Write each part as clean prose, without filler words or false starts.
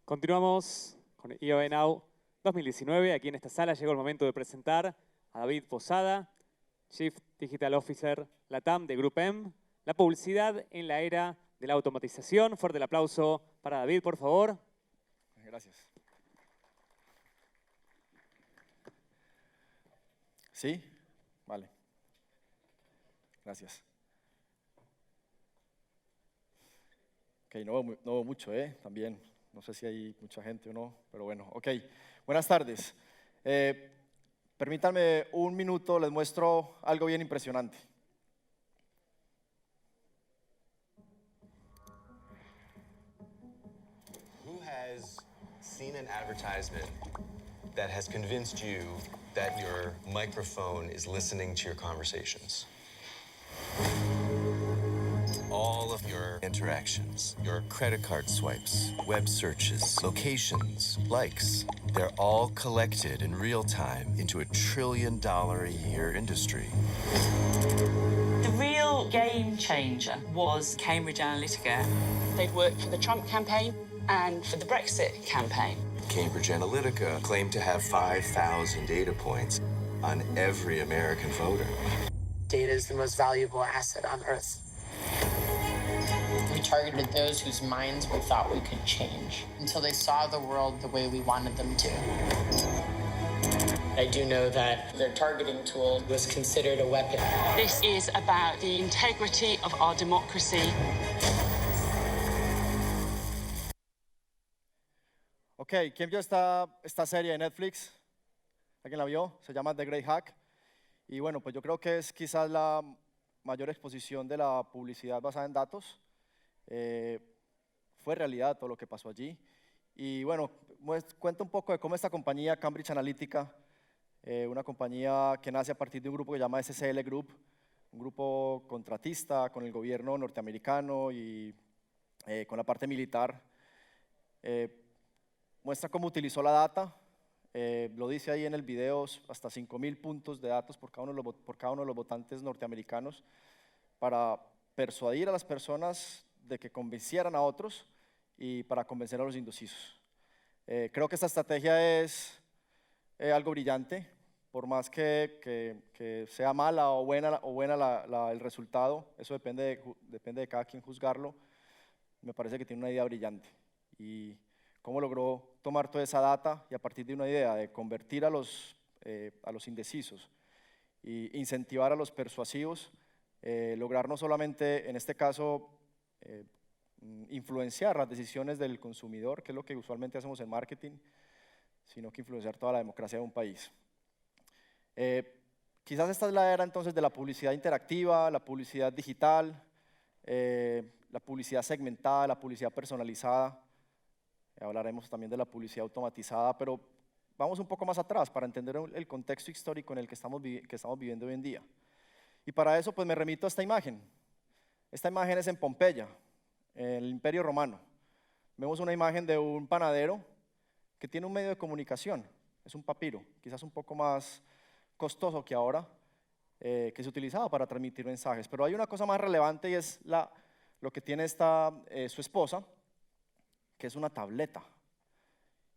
Continuamos con IOE Now 2019. Aquí en esta sala llegó el momento de presentar a David Posada, Chief Digital Officer LATAM de Group M, la publicidad en la era de la automatización. Fuerte el aplauso para David, por favor. Gracias. ¿Sí? Vale. Gracias. Ok, no veo mucho, también. No sé si hay mucha gente o no, pero bueno. Ok, buenas tardes. Permítanme un minuto, les muestro algo bien impresionante. Who has seen an advertisement that has convinced you that your microphone is listening to your conversations? All of your interactions, your credit card swipes, web searches, locations, likes, they're all collected in real time into a $1 trillion a year industry. The real game changer was Cambridge Analytica. They'd worked for the Trump campaign and for the Brexit campaign. Cambridge Analytica claimed to have 5,000 data points on every American voter. Data is the most valuable asset on Earth. We targeted those whose minds we thought we could change until they saw the world the way we wanted them to. I do know that their targeting tool was considered a weapon. This is about the integrity of our democracy. Ok, ¿quién vio esta serie de Netflix? ¿Alguien la vio? Se llama The Great Hack. Y bueno, pues yo creo que es quizás la mayor exposición de la publicidad basada en datos. Fue realidad todo lo que pasó allí. Y bueno, cuento un poco de cómo esta compañía, Cambridge Analytica, una compañía que nace a partir de un grupo que se llama SCL Group, un grupo contratista con el gobierno norteamericano y con la parte militar, muestra cómo utilizó la data. Lo dice ahí en el video, hasta 5.000 puntos de datos por cada uno de los votantes norteamericanos para persuadir a las personas de que convencieran a otros y para convencer a los indecisos. Creo que esta estrategia es algo brillante, por más que sea mala o buena el resultado, eso depende de cada quien juzgarlo. Me parece que tiene una idea brillante. Y cómo logró tomar toda esa data y a partir de una idea de convertir a los indecisos e incentivar a los persuasivos, lograr no solamente, en este caso, influenciar las decisiones del consumidor, que es lo que usualmente hacemos en marketing, sino que influenciar toda la democracia de un país. Quizás esta es la era entonces de la publicidad interactiva, la publicidad digital, la publicidad segmentada, la publicidad personalizada. Hablaremos también de la publicidad automatizada, pero vamos un poco más atrás para entender el contexto histórico en el que estamos viviendo hoy en día. Y para eso pues me remito a esta imagen. Esta imagen es en Pompeya, en el Imperio Romano. Vemos una imagen de un panadero que tiene un medio de comunicación, es un papiro, quizás un poco más costoso que ahora, que se utilizaba para transmitir mensajes. Pero hay una cosa más relevante y es lo que tiene su esposa, que es una tableta.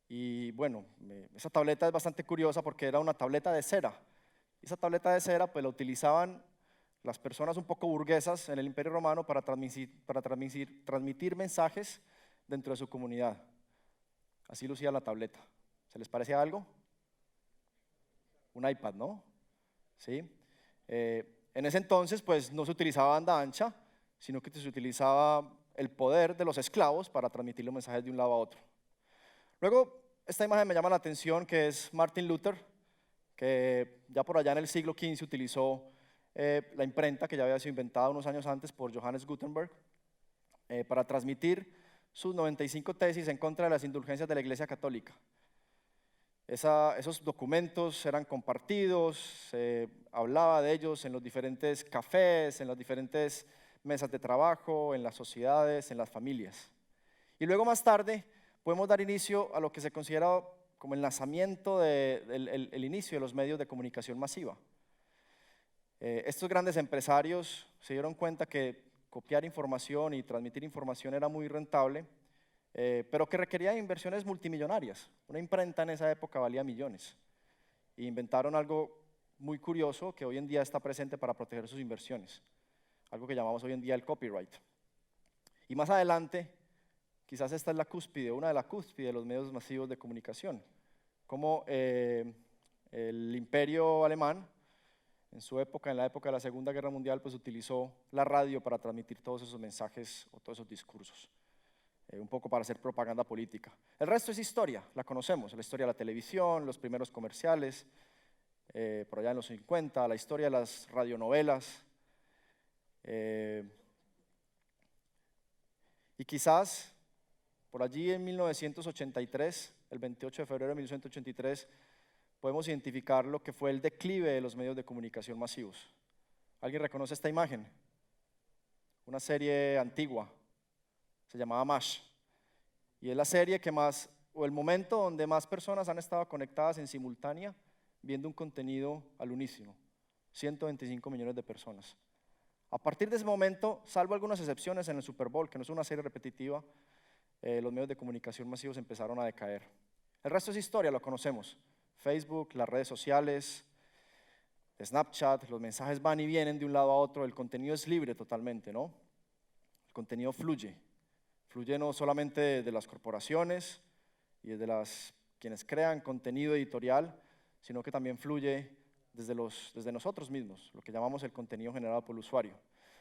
Y bueno, esa tableta es bastante curiosa porque era una tableta de cera. Esa tableta de cera pues la utilizaban las personas un poco burguesas en el Imperio Romano para transmitir mensajes dentro de su comunidad. Así lucía la tableta. ¿Se les parece algo? Un iPad, ¿no? ¿Sí? En ese entonces pues no se utilizaba banda ancha, sino que se utilizaba el poder de los esclavos para transmitir los mensajes de un lado a otro. Luego, esta imagen me llama la atención, que es Martin Luther, que ya por allá en el siglo XV utilizó la imprenta que ya había sido inventada unos años antes por Johannes Gutenberg para transmitir sus 95 tesis en contra de las indulgencias de la Iglesia Católica. Esos documentos eran compartidos, se hablaba de ellos en los diferentes cafés, en las diferentes mesas de trabajo, en las sociedades, en las familias. Y luego más tarde podemos dar inicio a lo que se considera como el lanzamiento el inicio de los medios de comunicación masiva. Estos grandes empresarios se dieron cuenta que copiar información y transmitir información era muy rentable pero que requería inversiones multimillonarias. Una imprenta en esa época valía millones. E inventaron algo muy curioso que hoy en día está presente para proteger sus inversiones, algo que llamamos hoy en día el copyright. Y más adelante, quizás esta es la cúspide, una de las cúspides de los medios masivos de comunicación, como el imperio alemán, en su época, en la época de la Segunda Guerra Mundial, pues utilizó la radio para transmitir todos esos mensajes o todos esos discursos, un poco para hacer propaganda política. El resto es historia, la conocemos, la historia de la televisión, los primeros comerciales, por allá en los 50, la historia de las radionovelas, y quizás por allí en 1983, el 28 de febrero de 1983, podemos identificar lo que fue el declive de los medios de comunicación masivos. ¿Alguien reconoce esta imagen? Una serie antigua, se llamaba MASH, y es la serie que más, o el momento donde más personas han estado conectadas en simultánea viendo un contenido al unísono, 125 millones de personas. A partir de ese momento, salvo algunas excepciones en el Super Bowl, que no es una serie repetitiva, los medios de comunicación masivos empezaron a decaer. El resto es historia, lo conocemos. Facebook, las redes sociales, Snapchat, los mensajes van y vienen de un lado a otro, el contenido es libre totalmente, ¿no? El contenido fluye no solamente de las corporaciones y desde quienes crean contenido editorial, sino que también fluye desde nosotros mismos, lo que llamamos el contenido generado por el usuario.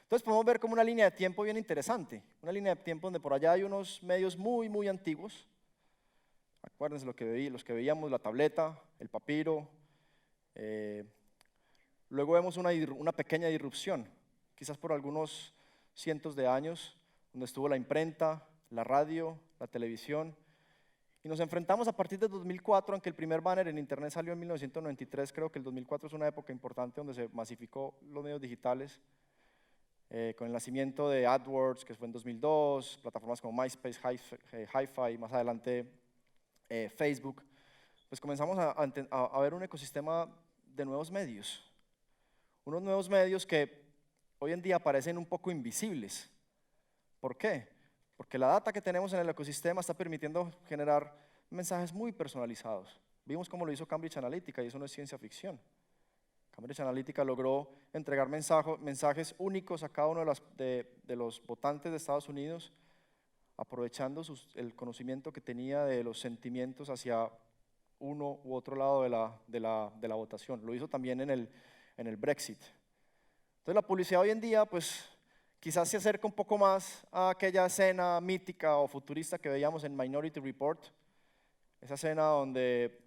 Entonces podemos ver como una línea de tiempo bien interesante, una línea de tiempo donde por allá hay unos medios muy, muy antiguos. Acuérdense los que veíamos, la tableta, el papiro. Luego vemos una pequeña disrupción, quizás por algunos cientos de años, donde estuvo la imprenta, la radio, la televisión. Y nos enfrentamos a partir de 2004, aunque el primer banner en Internet salió en 1993, creo que el 2004 es una época importante donde se masificó los medios digitales, con el nacimiento de AdWords, que fue en 2002, plataformas como MySpace, Hi-Fi, más adelante Facebook, pues comenzamos a ver un ecosistema de nuevos medios. Unos nuevos medios que hoy en día parecen un poco invisibles. ¿Por qué? Porque la data que tenemos en el ecosistema está permitiendo generar mensajes muy personalizados. Vimos cómo lo hizo Cambridge Analytica y eso no es ciencia ficción. Cambridge Analytica logró entregar mensajes únicos a cada uno de los votantes de Estados Unidos, aprovechando el conocimiento que tenía de los sentimientos hacia uno u otro lado de la votación. Lo hizo también en el Brexit. Entonces la publicidad hoy en día, pues quizás se acerca un poco más a aquella escena mítica o futurista que veíamos en Minority Report, esa escena donde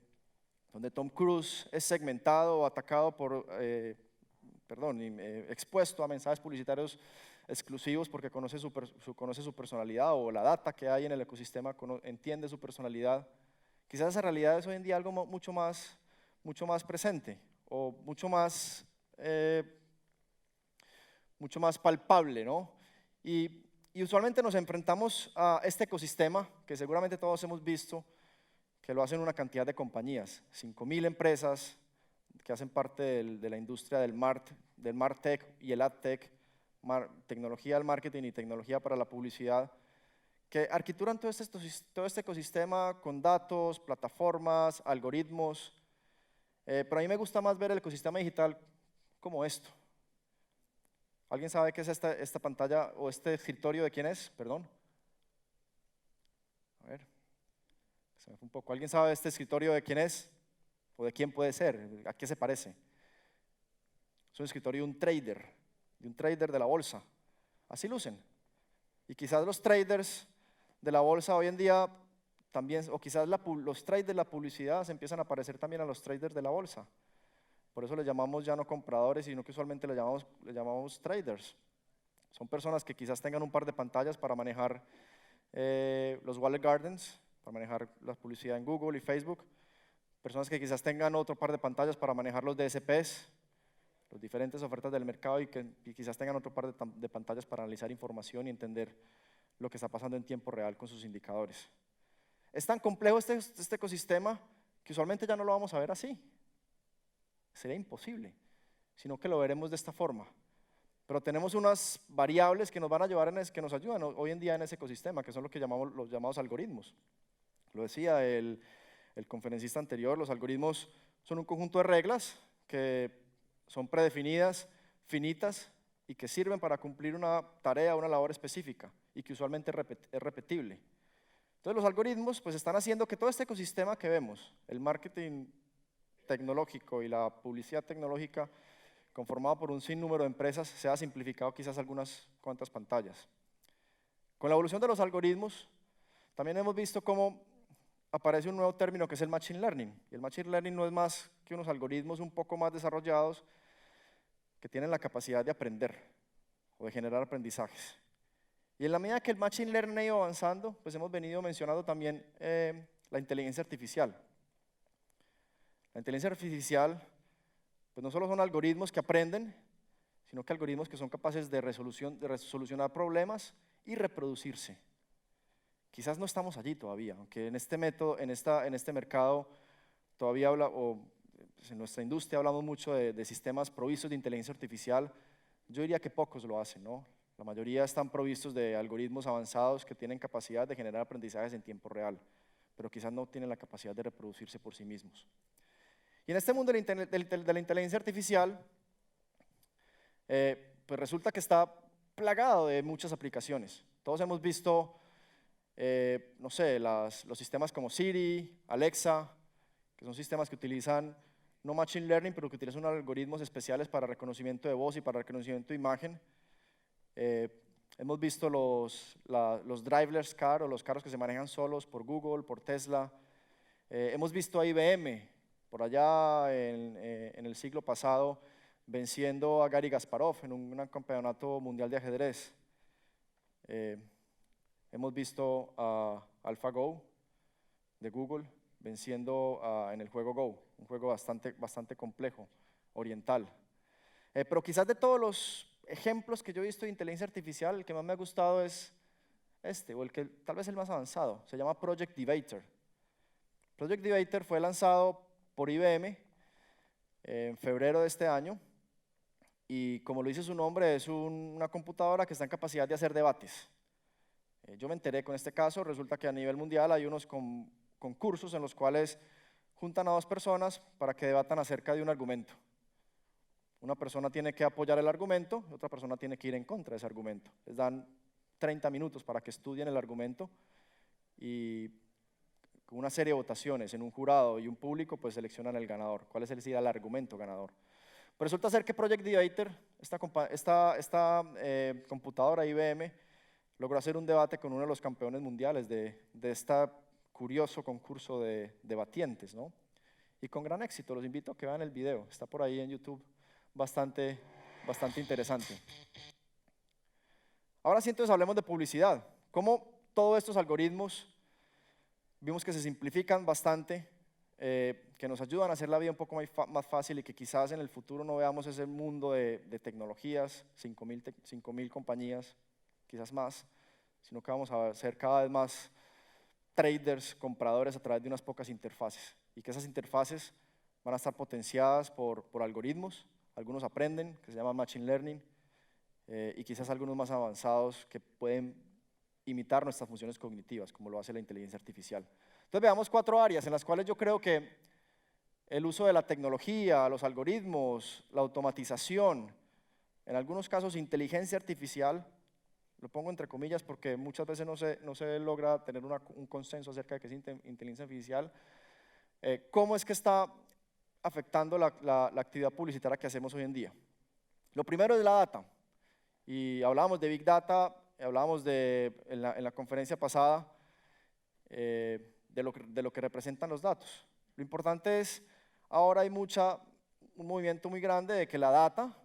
Tom Cruise es segmentado o atacado expuesto a mensajes publicitarios exclusivos porque conoce su personalidad o la data que hay en el ecosistema entiende su personalidad. Quizás esa realidad es hoy en día algo mucho más presente o mucho más palpable, ¿no? Y usualmente nos enfrentamos a este ecosistema que seguramente todos hemos visto, que lo hacen una cantidad de compañías, 5.000 empresas que hacen parte de la industria del MarTech y el AdTech, tecnología del marketing y tecnología para la publicidad, que arquitecturan todo este ecosistema con datos, plataformas, algoritmos, pero a mí me gusta más ver el ecosistema digital como esto. ¿Alguien sabe qué es esta pantalla o este escritorio de quién es? Perdón. A ver, se me fue un poco. ¿Alguien sabe este escritorio de quién es? ¿O de quién puede ser? ¿A qué se parece? Es un escritorio de un trader de la bolsa. Así lucen. Y quizás los traders de la bolsa hoy en día también, o quizás los traders de la publicidad se empiezan a parecer también a los traders de la bolsa. Por eso les llamamos ya no compradores, sino que usualmente les llamamos traders. Son personas que quizás tengan un par de pantallas para manejar los walled gardens, para manejar la publicidad en Google y Facebook. Personas que quizás tengan otro par de pantallas para manejar los DSPs, las diferentes ofertas del mercado y quizás tengan otro par de pantallas para analizar información y entender lo que está pasando en tiempo real con sus indicadores. Es tan complejo este ecosistema que usualmente ya no lo vamos a ver así. Sería imposible, sino que lo veremos de esta forma. pero tenemos unas variables que nos van a ayudar, que nos ayudan hoy en día en ese ecosistema, que son lo que llamamos los llamados algoritmos. Lo decía el conferencista anterior, los algoritmos son un conjunto de reglas que son predefinidas, finitas, y que sirven para cumplir una tarea, una labor específica, y que usualmente es repetible. Entonces los algoritmos pues están haciendo que todo este ecosistema que vemos, el marketing tecnológico y la publicidad tecnológica, conformado por un sinnúmero de empresas, sea simplificado quizás algunas cuantas pantallas. Con la evolución de los algoritmos, también hemos visto cómo aparece un nuevo término que es el Machine Learning. Y el Machine Learning no es más que unos algoritmos un poco más desarrollados que tienen la capacidad de aprender o de generar aprendizajes. Y en la medida que el Machine Learning ha ido avanzando, pues hemos venido mencionando también la inteligencia artificial. La inteligencia artificial pues no solo son algoritmos que aprenden, sino que algoritmos que son capaces de solucionar problemas y reproducirse. Quizás no estamos allí todavía, aunque en este método, en este mercado, todavía en nuestra industria hablamos mucho de sistemas provistos de inteligencia artificial. Yo diría que pocos lo hacen, ¿no? La mayoría están provistos de algoritmos avanzados que tienen capacidad de generar aprendizajes en tiempo real, pero quizás no tienen la capacidad de reproducirse por sí mismos. Y en este mundo de la inteligencia artificial, pues resulta que está plagado de muchas aplicaciones. Todos hemos visto, no sé, los sistemas como Siri, Alexa, que son sistemas que utilizan no Machine Learning, pero que utilizan algoritmos especiales para reconocimiento de voz y para reconocimiento de imagen. Hemos visto los driverless car, o los carros que se manejan solos por Google, por Tesla. Hemos visto a IBM, por allá en el siglo pasado, venciendo a Garry Kasparov en un campeonato mundial de ajedrez. Hemos visto a AlphaGo de Google venciendo en el juego Go, un juego bastante complejo, oriental. Pero quizás de todos los ejemplos que yo he visto de inteligencia artificial, el que más me ha gustado es o el que tal vez el más avanzado, se llama Project Debater. Project Debater fue lanzado por IBM en febrero de este año, y como lo dice su nombre, es una computadora que está en capacidad de hacer debates. Yo me enteré con este caso, resulta que a nivel mundial hay unos concursos en los cuales juntan a dos personas para que debatan acerca de un argumento. Una persona tiene que apoyar el argumento, y otra persona tiene que ir en contra de ese argumento. Les dan 30 minutos para que estudien el argumento, y con una serie de votaciones en un jurado y un público, pues seleccionan el ganador. ¿Cuál es el argumento ganador? Pues resulta ser que Project Debater, esta computadora IBM, logró hacer un debate con uno de los campeones mundiales de este curioso concurso de debatientes, ¿no? Y con gran éxito. Los invito a que vean el video, está por ahí en YouTube, bastante interesante. Ahora sí, entonces hablemos de publicidad. ¿Cómo todos estos algoritmos vimos que se simplifican bastante, que nos ayudan a hacer la vida un poco más fácil, y que quizás en el futuro no veamos ese mundo de tecnologías, 5.000 compañías, quizás más, sino que vamos a ser cada vez más traders, compradores a través de unas pocas interfaces, y que esas interfaces van a estar potenciadas por algoritmos, algunos aprenden, que se llama Machine Learning, y quizás algunos más avanzados que pueden imitar nuestras funciones cognitivas, como lo hace la inteligencia artificial. Entonces veamos 4 áreas en las cuales yo creo que el uso de la tecnología, los algoritmos, la automatización, en algunos casos inteligencia artificial, lo pongo entre comillas porque muchas veces no se logra tener un consenso acerca de qué es inteligencia artificial, cómo es que está afectando la actividad publicitaria que hacemos hoy en día. Lo primero es la data, y hablábamos de Big Data, hablábamos en la conferencia pasada de lo que representan los datos. Lo importante es, ahora hay un movimiento muy grande de que la data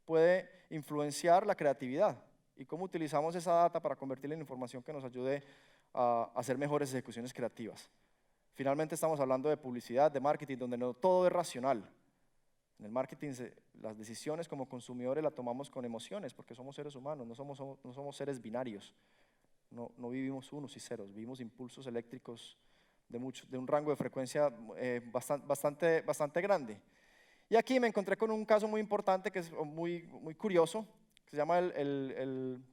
puede influenciar la creatividad, y cómo utilizamos esa data para convertirla en información que nos ayude a hacer mejores ejecuciones creativas. Finalmente estamos hablando de publicidad, de marketing, donde no todo es racional. En el marketing las decisiones como consumidores las tomamos con emociones, porque somos seres humanos, no somos seres binarios. No vivimos unos y ceros, vivimos impulsos eléctricos de un rango de frecuencia bastante grande. Y aquí me encontré con un caso muy importante, que es muy curioso, que se llama el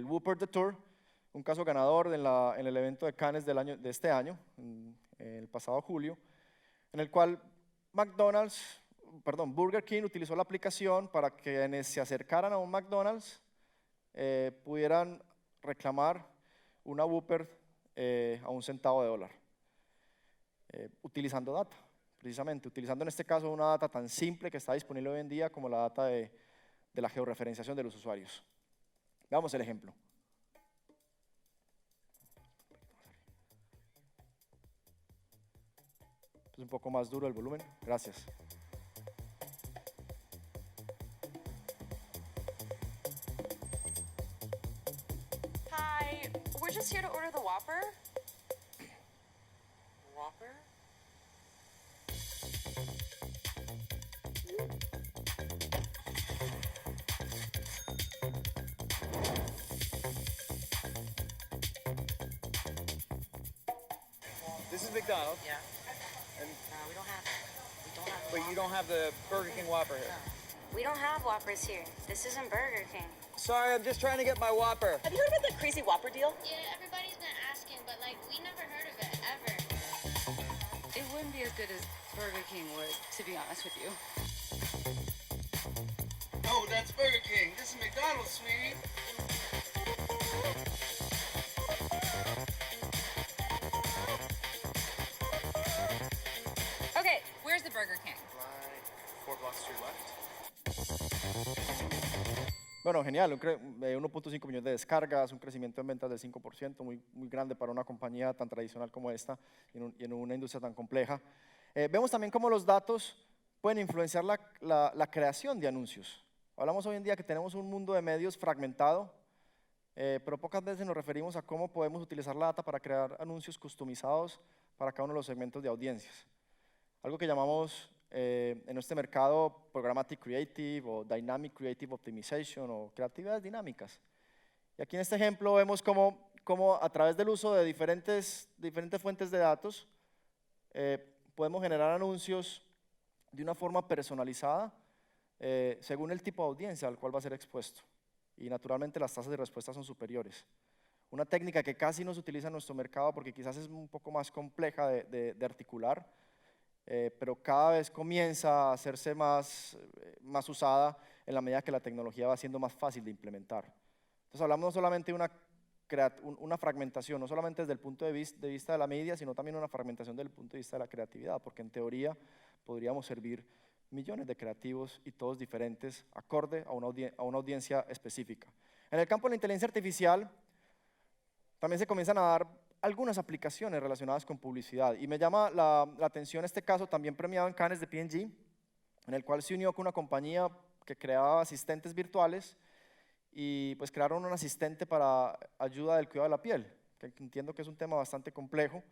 Whopper The Tour, un caso ganador en el evento de Cannes de este año, en el pasado julio, en el cual Burger King utilizó la aplicación para que quienes se acercaran a un McDonald's pudieran reclamar una Whopper a $1 centavo. Utilizando data, precisamente, utilizando en este caso una data tan simple que está disponible hoy en día como la data de la georreferenciación de los usuarios. Veamos el ejemplo. Es un poco más duro el volumen. Gracias. Hi, we're just here to order the Whopper. Whopper? This is McDonald's. Yeah. And, No, we don't have. but you don't have the Burger King Whopper here. We don't have Whoppers here. This isn't Burger King. Sorry, I'm just trying to get my Whopper. Have you heard about the crazy Whopper deal? Yeah, everybody's been asking, but like we never heard of it ever. It wouldn't be as good as Burger King would, to be honest with you. Oh, that's Burger King. This is McDonald's, sweetie. Okay, where's the Burger King? 4 blocks to your left. Bueno, genial, 1.5 millones de descargas, un crecimiento en ventas del 5%, muy grande para una compañía tan tradicional como esta y en una industria tan compleja. Vemos también cómo los datos pueden influenciar la creación de anuncios. Hablamos hoy en día que tenemos un mundo de medios fragmentado, pero pocas veces nos referimos a cómo podemos utilizar la data para crear anuncios customizados para cada uno de los segmentos de audiencias. Algo que llamamos en este mercado Programmatic Creative o Dynamic Creative Optimization o creatividades dinámicas. Y aquí en este ejemplo vemos cómo a través del uso de diferentes fuentes de datos podemos generar anuncios de una forma personalizada según el tipo de audiencia al cual va a ser expuesto. Y naturalmente las tasas de respuesta son superiores. Una técnica que casi no se utiliza en nuestro mercado porque quizás es un poco más compleja de articular, pero cada vez comienza a hacerse más usada en la medida que la tecnología va siendo más fácil de implementar. Entonces hablamos no solamente de una fragmentación, no solamente desde el punto de vista de la media, sino también una fragmentación desde el punto de vista de la creatividad, porque en teoría podríamos servir millones de creativos y todos diferentes, acorde a una audiencia específica. En el campo de la inteligencia artificial también se comienzan a dar algunas aplicaciones relacionadas con publicidad y me llama la atención este caso también premiado en Cannes de P&G, en el cual se unió con una compañía que creaba asistentes virtuales y pues crearon un asistente para ayuda del cuidado de la piel, que entiendo que es un tema bastante complejo,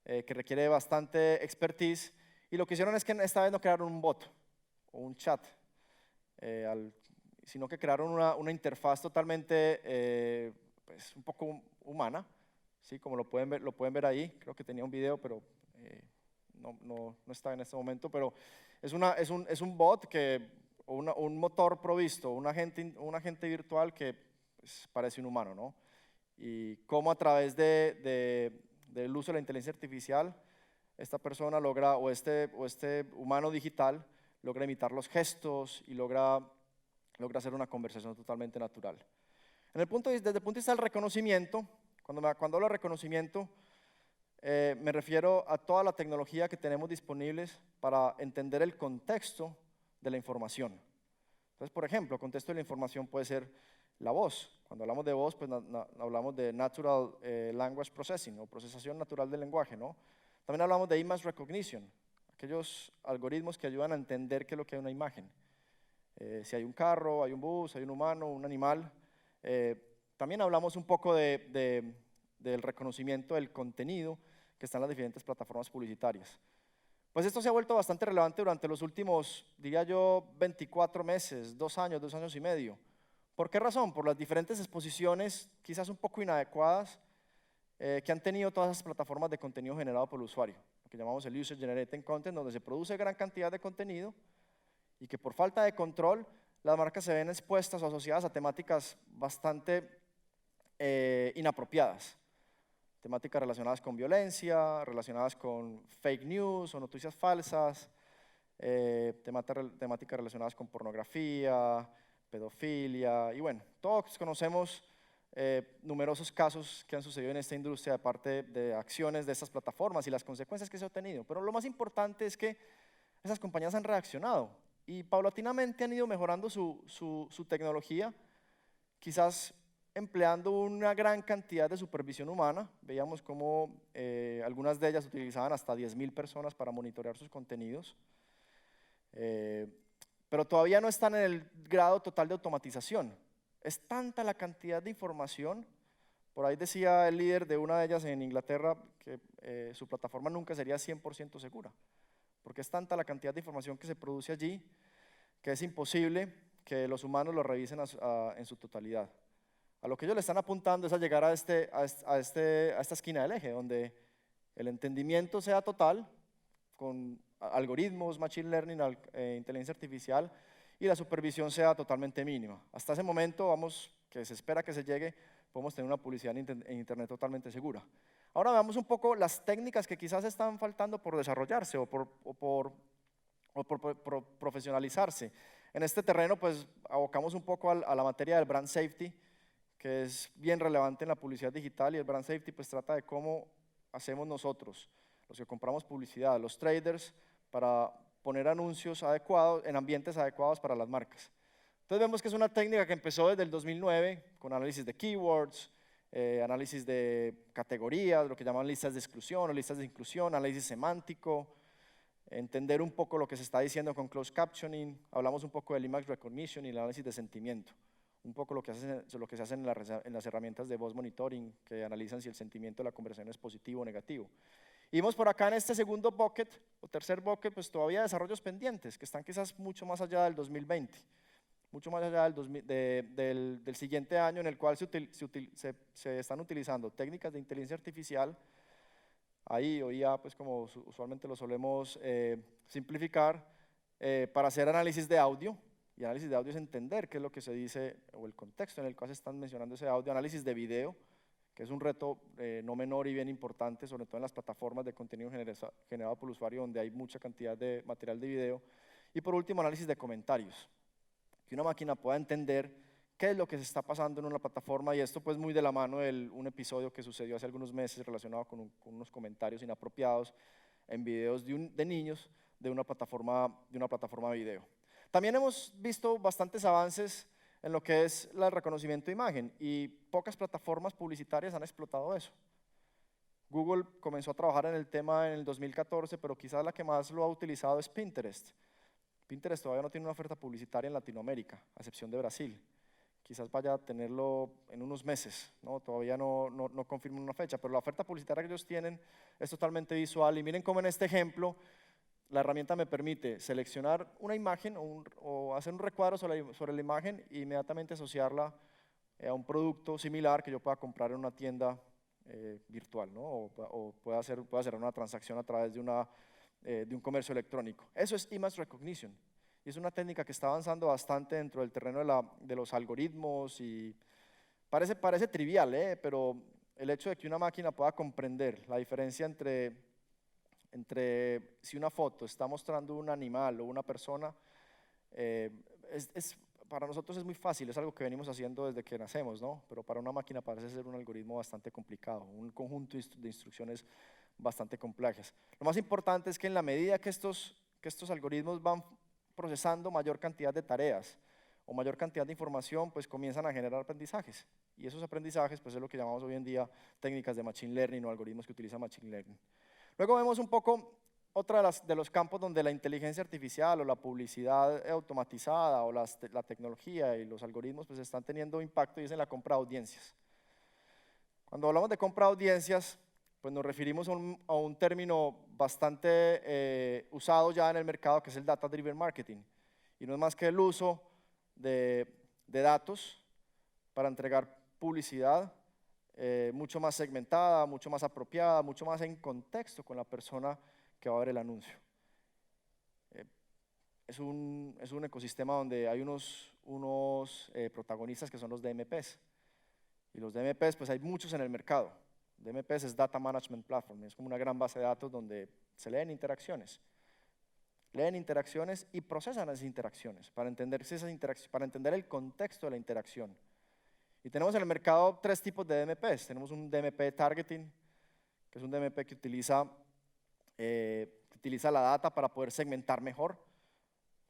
que requiere bastante expertise, y lo que hicieron es que esta vez no crearon un bot o un chat, sino que crearon una interfaz totalmente pues, un poco humana, ¿sí? Como lo pueden ver ahí, creo que tenía un video, pero no está en este momento, pero es un bot un motor provisto, un agente virtual que pues, parece un humano, ¿no? Y cómo a través del uso de la inteligencia artificial, esta persona logra, o este humano digital, logra imitar los gestos y logra hacer una conversación totalmente natural. Desde el punto de vista del reconocimiento, cuando hablo de reconocimiento, me refiero a toda la tecnología que tenemos disponibles para entender el contexto de la información. Entonces, por ejemplo, el contexto de la información puede ser la voz. Cuando hablamos de voz, pues hablamos de Natural Language Processing o procesación natural del lenguaje, ¿no? También hablamos de Image Recognition, aquellos algoritmos que ayudan a entender qué es lo que hay en una imagen. Si hay un carro, hay un bus, hay un humano, un animal. También hablamos un poco del reconocimiento del contenido que está en las diferentes plataformas publicitarias. Pues esto se ha vuelto bastante relevante durante los últimos, diría yo, 24 meses, 2 años y medio. ¿Por qué razón? Por las diferentes exposiciones, quizás un poco inadecuadas, que han tenido todas esas plataformas de contenido generado por el usuario, lo que llamamos el User Generated Content, donde se produce gran cantidad de contenido y que por falta de control las marcas se ven expuestas o asociadas a temáticas bastante inapropiadas. Temáticas relacionadas con violencia, relacionadas con fake news o noticias falsas, temáticas relacionadas con pornografía, pedofilia, y bueno, todos conocemos numerosos casos que han sucedido en esta industria de parte de acciones de estas plataformas y las consecuencias que se han tenido. Pero lo más importante es que esas compañías han reaccionado y paulatinamente han ido mejorando su tecnología, quizás empleando una gran cantidad de supervisión humana. Veíamos cómo algunas de ellas utilizaban hasta 10.000 personas para monitorear sus contenidos. Pero todavía no están en el grado total de automatización. Es tanta la cantidad de información, por ahí decía el líder de una de ellas en Inglaterra que su plataforma nunca sería 100% segura, porque es tanta la cantidad de información que se produce allí que es imposible que los humanos lo revisen en su totalidad. A lo que ellos le están apuntando es a llegar a esta esquina del eje, donde el entendimiento sea total, con algoritmos, machine learning, inteligencia artificial, y la supervisión sea totalmente mínima. Hasta ese momento, que se espera que se llegue, podemos tener una publicidad en Internet totalmente segura. Ahora veamos un poco las técnicas que quizás están faltando por desarrollarse o por profesionalizarse. En este terreno, pues, abocamos un poco a la materia del brand safety, que es bien relevante en la publicidad digital, y el brand safety pues trata de cómo hacemos nosotros, los que compramos publicidad, los traders, para poner anuncios adecuados, en ambientes adecuados para las marcas. Entonces vemos que es una técnica que empezó desde el 2009, con análisis de keywords, análisis de categorías, lo que llaman listas de exclusión o listas de inclusión, análisis semántico, entender un poco lo que se está diciendo con closed captioning, hablamos un poco del image recognition y el análisis de sentimiento, un poco lo que se hace en las herramientas de voice monitoring, que analizan si el sentimiento de la conversación es positivo o negativo. Y vemos por acá en este segundo bucket, o tercer bucket, pues todavía desarrollos pendientes, que están quizás mucho más allá del 2020, mucho más allá del siguiente año, en el cual se están utilizando técnicas de inteligencia artificial, ahí o IA, pues como usualmente lo solemos simplificar, para hacer análisis de audio. Y análisis de audio es entender qué es lo que se dice o el contexto en el cual se están mencionando ese audio. Análisis de video, que es un reto no menor y bien importante, sobre todo en las plataformas de contenido generado por el usuario, donde hay mucha cantidad de material de video. Y por último, análisis de comentarios, que una máquina pueda entender qué es lo que se está pasando en una plataforma, y esto pues muy de la mano de un episodio que sucedió hace algunos meses relacionado con unos comentarios inapropiados en videos de niños de una plataforma de video. También hemos visto bastantes avances en lo que es el reconocimiento de imagen, y pocas plataformas publicitarias han explotado eso. Google comenzó a trabajar en el tema en el 2014, pero quizás la que más lo ha utilizado es Pinterest. Pinterest todavía no tiene una oferta publicitaria en Latinoamérica, a excepción de Brasil. Quizás vaya a tenerlo en unos meses, ¿no? Todavía no confirman una fecha, pero la oferta publicitaria que ellos tienen es totalmente visual. Y miren cómo en este ejemplo la herramienta me permite seleccionar una imagen o hacer un recuadro sobre la imagen e inmediatamente asociarla a un producto similar que yo pueda comprar en una tienda virtual, ¿no? O pueda hacer una transacción a través de un comercio electrónico. Eso es image recognition, y es una técnica que está avanzando bastante dentro del terreno de los algoritmos, y parece trivial, pero el hecho de que una máquina pueda comprender la diferencia entre si una foto está mostrando un animal o una persona, para nosotros es muy fácil, es algo que venimos haciendo desde que nacemos, ¿no? Pero para una máquina parece ser un algoritmo bastante complicado, un conjunto de instrucciones bastante complejas. Lo más importante es que en la medida que estos algoritmos van procesando mayor cantidad de tareas o mayor cantidad de información, pues comienzan a generar aprendizajes, y esos aprendizajes pues es lo que llamamos hoy en día técnicas de machine learning o algoritmos que utilizan machine learning. Luego vemos un poco otra de los campos donde la inteligencia artificial o la publicidad automatizada o la tecnología y los algoritmos pues están teniendo impacto, y es en la compra de audiencias. Cuando hablamos de compra de audiencias, pues nos referimos a un término bastante usado ya en el mercado, que es el Data Driven Marketing, y no es más que el uso de datos para entregar publicidad mucho más segmentada, mucho más apropiada, mucho más en contexto con la persona que va a ver el anuncio. es un ecosistema donde hay unos protagonistas que son los DMPs. Y los DMPs, pues hay muchos en el mercado. DMPs es Data Management Platform, es como una gran base de datos donde se leen interacciones. Leen interacciones y procesan esas interacciones para entender el contexto de la interacción. Y tenemos en el mercado 3 tipos de DMPs. Tenemos un DMP Targeting, que es un DMP que utiliza la data para poder segmentar mejor.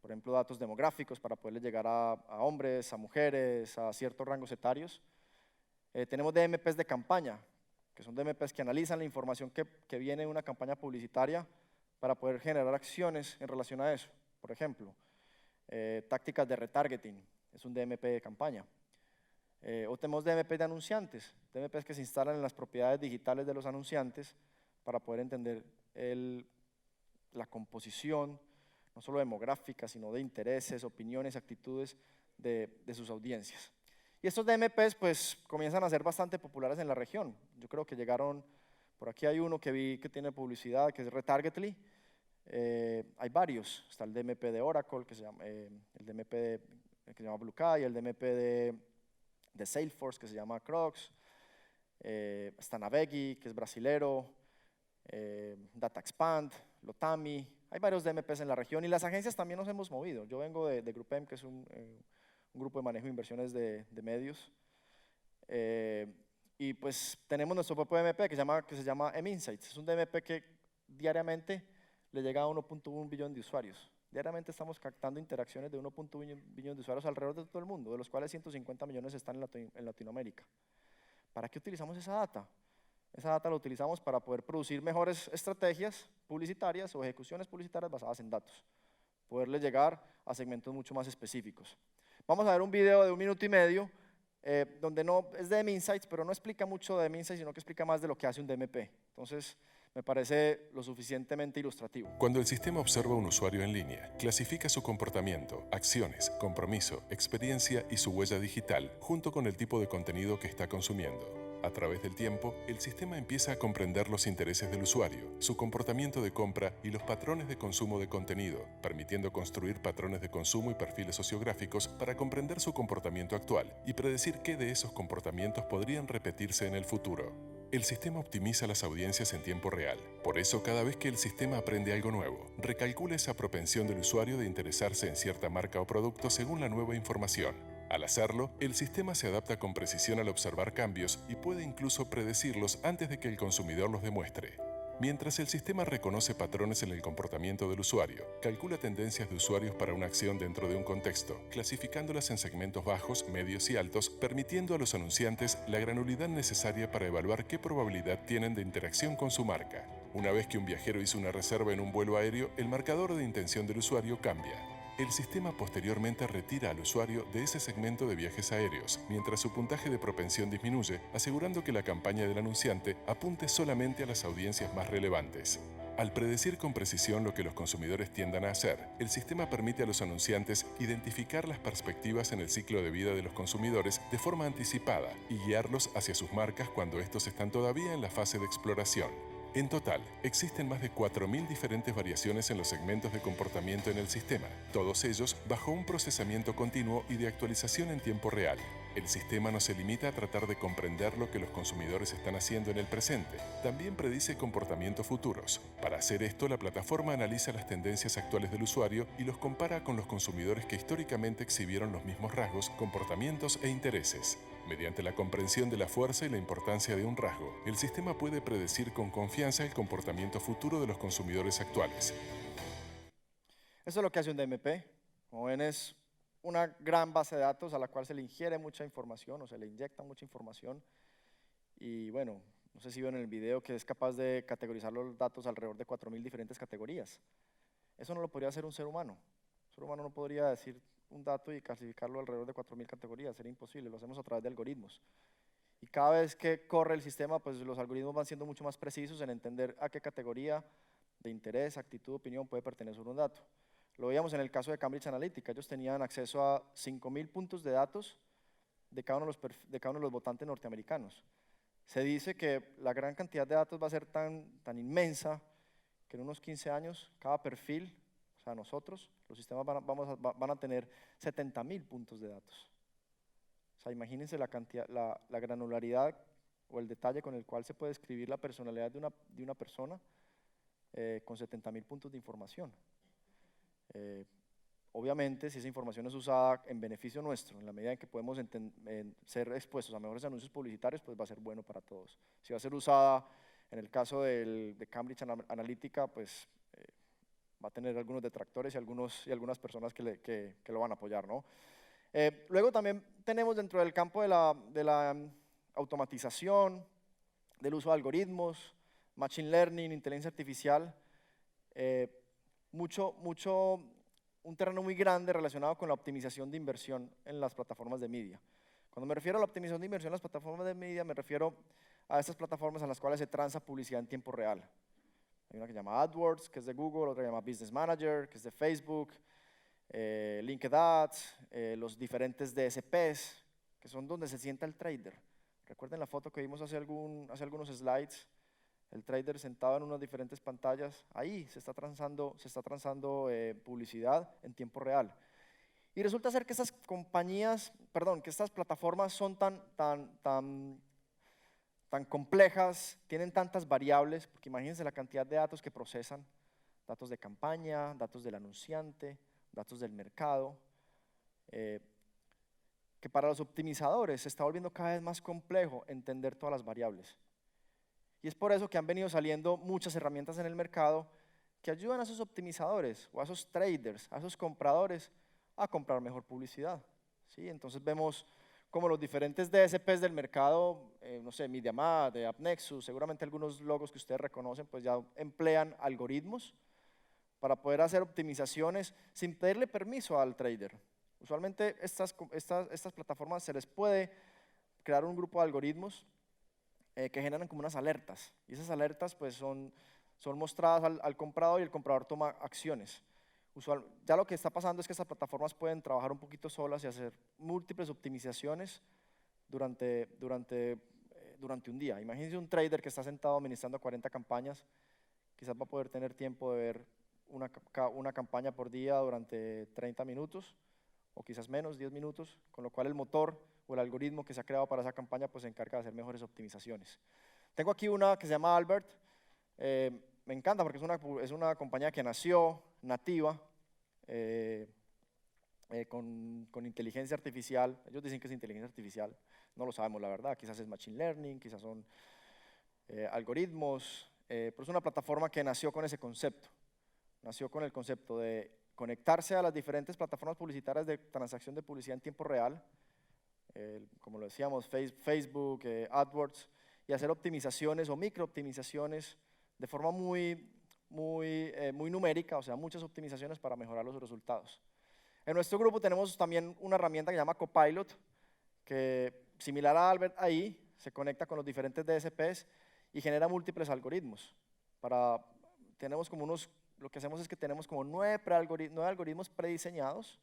Por ejemplo, datos demográficos para poderle llegar a hombres, a mujeres, a ciertos rangos etarios. Tenemos DMPs de campaña, que son DMPs que analizan la información que viene de una campaña publicitaria para poder generar acciones en relación a eso. Por ejemplo, tácticas de retargeting, es un DMP de campaña. O tenemos DMPs de anunciantes, DMPs que se instalan en las propiedades digitales de los anunciantes para poder entender la composición, no solo demográfica, sino de intereses, opiniones, actitudes de sus audiencias. Y estos DMPs pues comienzan a ser bastante populares en la región. Yo creo que llegaron, por aquí hay uno que vi que tiene publicidad, que es Retargetly. Hay varios, está el DMP de Oracle, que se llama, el DMP que se llama BlueKai, el DMP de Salesforce, que se llama Crocs, está Navegi, que es brasilero, DataExpand, Lotami, hay varios DMPs en la región y las agencias también nos hemos movido. Yo vengo de GroupM, que es un grupo de manejo de inversiones de medios, y pues tenemos nuestro propio DMP que se llama M-Insights. Es un DMP que diariamente le llega a 1.1 billón de usuarios. Diariamente estamos captando interacciones de 1.1 billón de usuarios alrededor de todo el mundo, de los cuales 150 millones están en Latinoamérica. ¿Para qué utilizamos esa data? Esa data la utilizamos para poder producir mejores estrategias publicitarias o ejecuciones publicitarias basadas en datos, poderle llegar a segmentos mucho más específicos. Vamos a ver un video de 1 minuto y medio, donde no es de M-Insights, pero no explica mucho de M-Insights, sino que explica más de lo que hace un DMP. Entonces, me parece lo suficientemente ilustrativo. Cuando el sistema observa a un usuario en línea, clasifica su comportamiento, acciones, compromiso, experiencia y su huella digital, junto con el tipo de contenido que está consumiendo. A través del tiempo, el sistema empieza a comprender los intereses del usuario, su comportamiento de compra y los patrones de consumo de contenido, permitiendo construir patrones de consumo y perfiles sociográficos para comprender su comportamiento actual y predecir qué de esos comportamientos podrían repetirse en el futuro. El sistema optimiza las audiencias en tiempo real. Por eso, cada vez que el sistema aprende algo nuevo, recalcula esa propensión del usuario de interesarse en cierta marca o producto según la nueva información. Al hacerlo, el sistema se adapta con precisión al observar cambios y puede incluso predecirlos antes de que el consumidor los demuestre. Mientras el sistema reconoce patrones en el comportamiento del usuario, calcula tendencias de usuarios para una acción dentro de un contexto, clasificándolas en segmentos bajos, medios y altos, permitiendo a los anunciantes la granularidad necesaria para evaluar qué probabilidad tienen de interacción con su marca. Una vez que un viajero hizo una reserva en un vuelo aéreo, el marcador de intención del usuario cambia. El sistema posteriormente retira al usuario de ese segmento de viajes aéreos, mientras su puntaje de propensión disminuye, asegurando que la campaña del anunciante apunte solamente a las audiencias más relevantes. Al predecir con precisión lo que los consumidores tiendan a hacer, el sistema permite a los anunciantes identificar las perspectivas en el ciclo de vida de los consumidores de forma anticipada y guiarlos hacia sus marcas cuando estos están todavía en la fase de exploración. En total, existen más de 4.000 diferentes variaciones en los segmentos de comportamiento en el sistema, todos ellos bajo un procesamiento continuo y de actualización en tiempo real. El sistema no se limita a tratar de comprender lo que los consumidores están haciendo en el presente, también predice comportamientos futuros. Para hacer esto, la plataforma analiza las tendencias actuales del usuario y los compara con los consumidores que históricamente exhibieron los mismos rasgos, comportamientos e intereses. Mediante la comprensión de la fuerza y la importancia de un rasgo, el sistema puede predecir con confianza el comportamiento futuro de los consumidores actuales. Eso es lo que hace un DMP. Como ven, es una gran base de datos a la cual se le ingiere mucha información o se le inyecta mucha información. Y bueno, no sé si ven en el video que es capaz de categorizar los datos alrededor de 4.000 diferentes categorías. Eso no lo podría hacer un ser humano. Un ser humano no podría decir un dato y clasificarlo alrededor de 4.000 categorías, sería imposible, lo hacemos a través de algoritmos. Y cada vez que corre el sistema, pues los algoritmos van siendo mucho más precisos en entender a qué categoría de interés, actitud, opinión puede pertenecer un dato. Lo veíamos en el caso de Cambridge Analytica, ellos tenían acceso a 5.000 puntos de datos de cada uno de los votantes norteamericanos. Se dice que la gran cantidad de datos va a ser tan inmensa que en unos 15 años cada perfil, o sea, nosotros, los sistemas van a tener 70.000 puntos de datos. O sea, imagínense la cantidad, la granularidad o el detalle con el cual se puede describir la personalidad de una persona con 70.000 puntos de información. Obviamente, si esa información es usada en beneficio nuestro, en la medida en que podemos ser expuestos a mejores anuncios publicitarios, pues va a ser bueno para todos. Si va a ser usada, en el caso de Cambridge Analytica, pues va a tener algunos detractores y algunas personas que lo van a apoyar, ¿no? Luego también tenemos dentro del campo de la automatización, del uso de algoritmos, machine learning, inteligencia artificial, un terreno muy grande relacionado con la optimización de inversión en las plataformas de media. Cuando me refiero a la optimización de inversión en las plataformas de media, me refiero a estas plataformas en las cuales se transa publicidad en tiempo real. Hay una que se llama AdWords, que es de Google, otra que se llama Business Manager, que es de Facebook, LinkedIn Ads, los diferentes DSPs, que son donde se sienta el trader. Recuerden la foto que vimos hace algunos slides, el trader sentado en unas diferentes pantallas, ahí se está transando publicidad en tiempo real. Y resulta ser que que estas plataformas son tan complejas, tienen tantas variables, porque imagínense la cantidad de datos que procesan, datos de campaña, datos del anunciante, datos del mercado, que para los optimizadores se está volviendo cada vez más complejo entender todas las variables. Y es por eso que han venido saliendo muchas herramientas en el mercado que ayudan a esos optimizadores o a esos traders, a esos compradores a comprar mejor publicidad. ¿Sí? Entonces vemos como los diferentes DSPs del mercado, no sé, MediaMath, AppNexus, seguramente algunos logos que ustedes reconocen, pues ya emplean algoritmos para poder hacer optimizaciones sin pedirle permiso al trader. Usualmente estas plataformas se les puede crear un grupo de algoritmos que generan como unas alertas, y esas alertas pues son mostradas al comprador y el comprador toma acciones. Ya lo que está pasando es que estas plataformas pueden trabajar un poquito solas y hacer múltiples optimizaciones durante un día. Imagínense un trader que está sentado administrando 40 campañas, quizás va a poder tener tiempo de ver una campaña por día durante 30 minutos, o quizás menos, 10 minutos, con lo cual el motor o el algoritmo que se ha creado para esa campaña pues se encarga de hacer mejores optimizaciones. Tengo aquí una que se llama Albert, me encanta porque es una compañía que nació nativa, con inteligencia artificial. Ellos dicen que es inteligencia artificial, no lo sabemos la verdad, quizás es machine learning, quizás son algoritmos, pero es una plataforma que nació con ese concepto, nació con el concepto de conectarse a las diferentes plataformas publicitarias de transacción de publicidad en tiempo real, como lo decíamos, Facebook, AdWords, y hacer optimizaciones o microoptimizaciones de forma muy numérica, o sea, muchas optimizaciones para mejorar los resultados. En nuestro grupo tenemos también una herramienta que se llama Copilot, que similar a Albert ahí, se conecta con los diferentes DSPs y genera múltiples algoritmos. Lo que hacemos es que tenemos como 9 algoritmos prediseñados,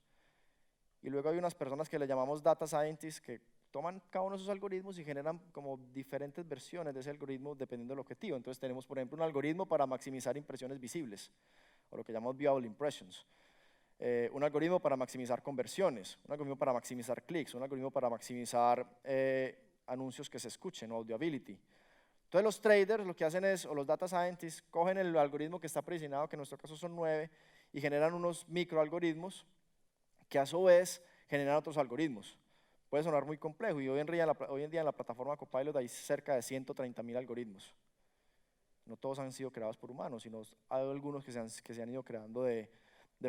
y luego hay unas personas que le llamamos data scientists que toman cada uno de esos algoritmos y generan como diferentes versiones de ese algoritmo dependiendo del objetivo. Entonces tenemos, por ejemplo, un algoritmo para maximizar impresiones visibles, o lo que llamamos viable impressions, un algoritmo para maximizar conversiones, un algoritmo para maximizar clics, un algoritmo para maximizar anuncios que se escuchen o audiability. Entonces los traders lo que hacen es, o los data scientists, cogen el algoritmo que está prediseñado, que en nuestro caso son 9, y generan unos microalgoritmos que a su vez generan otros algoritmos. Puede sonar muy complejo, y hoy en día en la plataforma Copilot hay cerca de 130.000 algoritmos. No todos han sido creados por humanos, sino hay algunos que se han ido creando de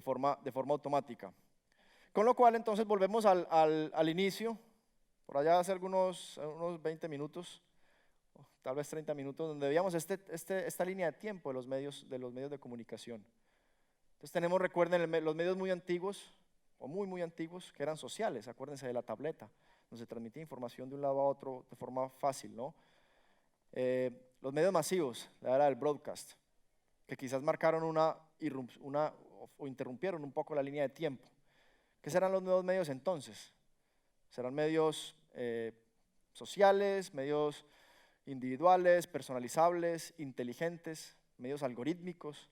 forma automática. Con lo cual, entonces, volvemos al inicio, por allá hace unos 20 minutos, tal vez 30 minutos, donde veíamos esta línea de tiempo de los medios de comunicación. Entonces tenemos, recuerden, los medios muy antiguos, o muy antiguos, que eran sociales, acuérdense de la tableta, donde se transmitía información de un lado a otro de forma fácil, ¿no? Los medios masivos, la era del broadcast, que quizás marcaron o interrumpieron un poco la línea de tiempo. ¿Qué serán los nuevos medios entonces? Serán medios sociales, medios individuales, personalizables, inteligentes, medios algorítmicos.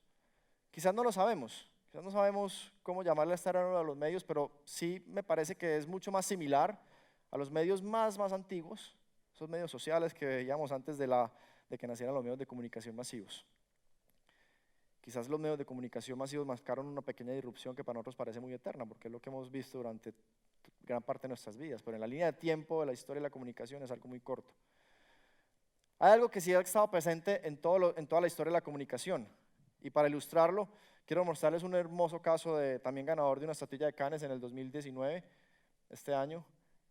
Quizás no lo sabemos, Quizás no sabemos cómo llamarle a esta era de los medios, pero sí me parece que es mucho más similar a los medios más antiguos, esos medios sociales que veíamos antes de que nacieran los medios de comunicación masivos. Quizás los medios de comunicación masivos marcaron una pequeña disrupción que para nosotros parece muy eterna, porque es lo que hemos visto durante gran parte de nuestras vidas, pero en la línea de tiempo de la historia de la comunicación es algo muy corto. Hay algo que sí ha estado presente en toda la historia de la comunicación, y para ilustrarlo, quiero mostrarles un hermoso caso también ganador de una estatuilla de Cannes en el 2019, este año,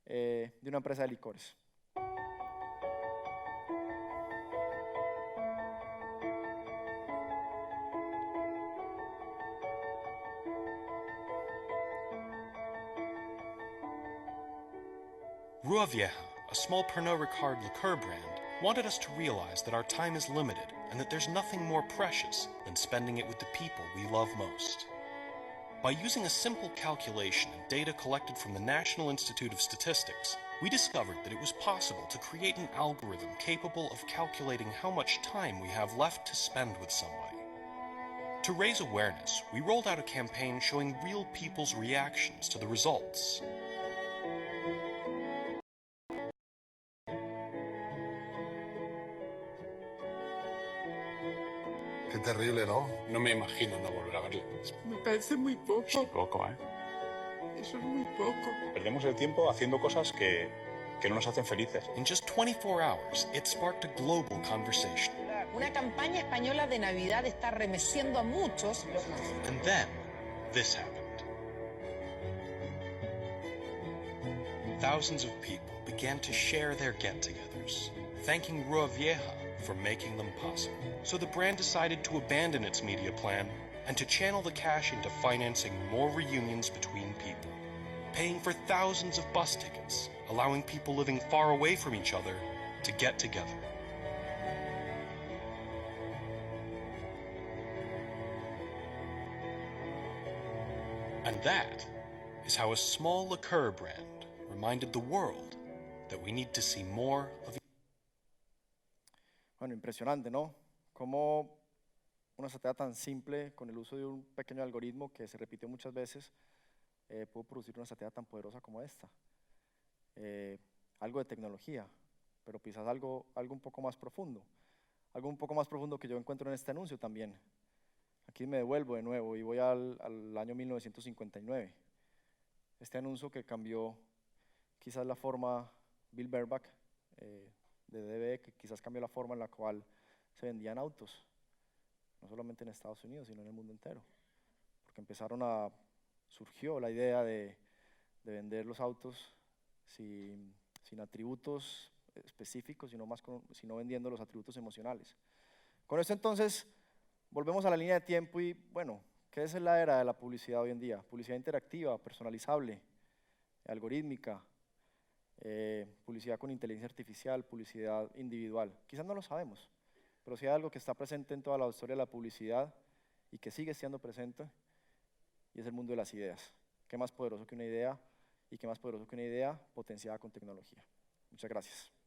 de una empresa de licores. Rua Vieja, a small Pernod Ricard liqueur brand, wanted us to realize that our time is limited and that there's nothing more precious than spending it with the people we love most. By using a simple calculation and data collected from the National Institute of Statistics, we discovered that it was possible to create an algorithm capable of calculating how much time we have left to spend with somebody. To raise awareness, we rolled out a campaign showing real people's reactions to the results. Qué terrible, ¿no? No me imagino no volver a verle. Me parece muy poco. Es poco, ¿eh? Eso es muy poco. Perdemos el tiempo haciendo cosas que no nos hacen felices. In just 24 hours, it sparked a global conversation. Una campaña española de Navidad está remeciendo a muchos. And then, this happened. Thousands of people began to share their get-togethers, thanking Rua Vieja for making them possible. So the brand decided to abandon its media plan and to channel the cash into financing more reunions between people, paying for thousands of bus tickets, allowing people living far away from each other to get together. And that is how a small liqueur brand reminded the world that we need to see more of. Bueno, impresionante, ¿no? Cómo una estrategia tan simple, con el uso de un pequeño algoritmo que se repitió muchas veces, pudo producir una estrategia tan poderosa como esta. Algo de tecnología, pero quizás algo un poco más profundo. Algo un poco más profundo que yo encuentro en este anuncio también. Aquí me devuelvo de nuevo y voy al año 1959. Este anuncio que cambió quizás la forma, Bill Bernbach, de DB, que quizás cambió la forma en la cual se vendían autos, no solamente en Estados Unidos, sino en el mundo entero, porque surgió la idea de vender los autos sin atributos específicos, sino vendiendo los atributos emocionales. Con esto entonces volvemos a la línea de tiempo y bueno, ¿qué es la era de la publicidad hoy en día? Publicidad interactiva, personalizable, algorítmica, publicidad con inteligencia artificial, publicidad individual. Quizás no lo sabemos, pero sí hay algo que está presente en toda la historia de la publicidad y que sigue siendo presente, y es el mundo de las ideas. ¿Qué más poderoso que una idea? Y qué más poderoso que una idea potenciada con tecnología. Muchas gracias.